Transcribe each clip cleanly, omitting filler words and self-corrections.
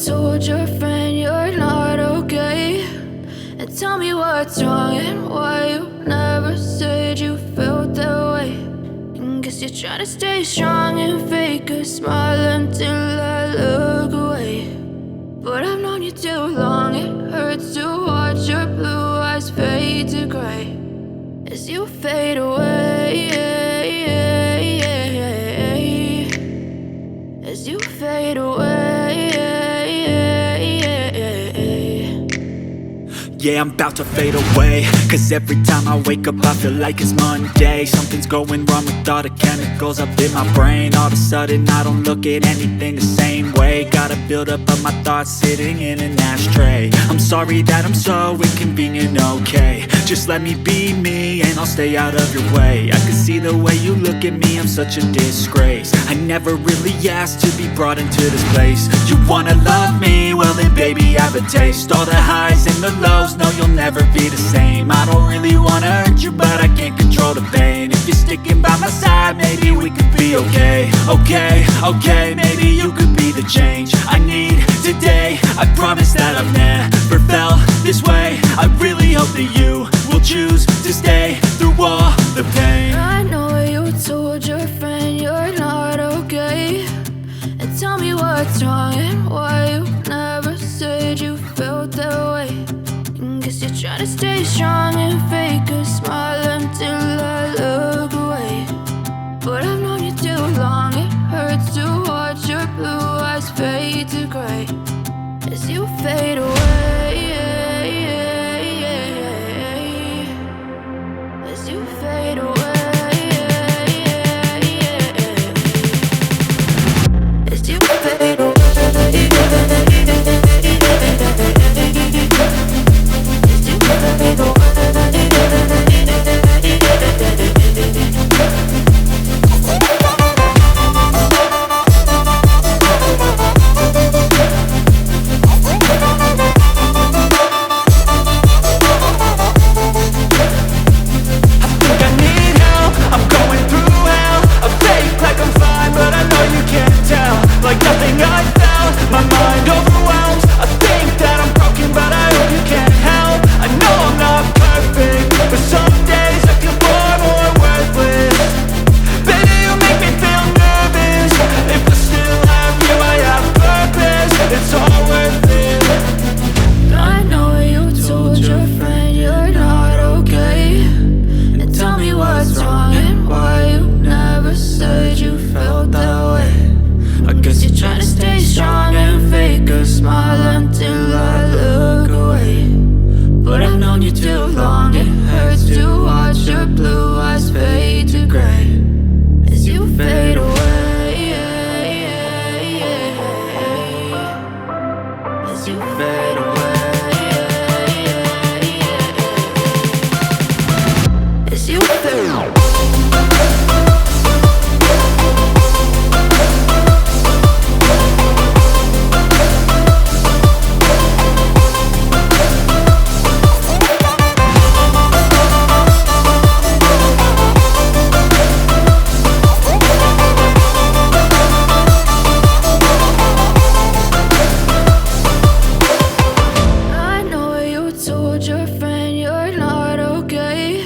told your friend you're not okay, and tell me what's wrong and why you never said you felt that way. And guess you're trying to stay strong and fake a smile until I look away. But I've known you too long, it hurts to watch your blue eyes fade to gray as you fade away, as you fade away. Yeah, I'm about to fade away, cause every time I wake up I feel like it's Monday. Something's going wrong with all the chemicals up in my brain. All of a sudden I don't look at anything the same way. Gotta build up of my thoughts sitting in an ashtray. I'm sorry that I'm so inconvenient, okay. Just let me be me and I'll stay out of your way. I can see the way you look at me, I'm such a disgrace. I never really asked to be brought into this place. You wanna love me? Well then baby have a taste. All the highs and the lows, no you'll never be the same. I don't really wanna hurt you but I can't control the pain. If you're sticking by my side maybe we could be okay. Okay, maybe you could be the change I need today. I promise that I've never felt this way. I really hope that you will choose to stay through all the pain. I know you told your friend you're not okay, and tell me what's wrong and why you never said you felt that way. And guess you're trying to stay strong and fake a smile until I look away. But I've known you too long, it hurts to watch your blue eyes fade to gray as you fade away, as you fade away, as you fade away. Like nothing I felt, my mind overwhelmed. I think that I'm broken but I hope you can't help. I know I'm not perfect, but some days I feel far more worthless. Baby, you make me feel nervous. If I still have you, I have purpose. It's all worth it. I know you told your friend you're not okay, and tell me what's wrong and why you never said you felt that way. I guess you're trying to stay strong and fake a smile until I look away. But I've known you too long, it hurts to watch your blue eyes fade to gray as you fade away, as you fade away, as you fade away. Your friend you're not okay,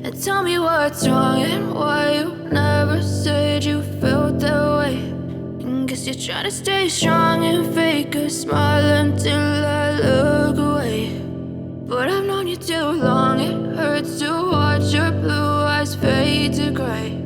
and tell me what's wrong and why you never said you felt that way. And guess you're trying to stay strong and fake a smile until I look away. But I've known you too long, it hurts to watch your blue eyes fade to gray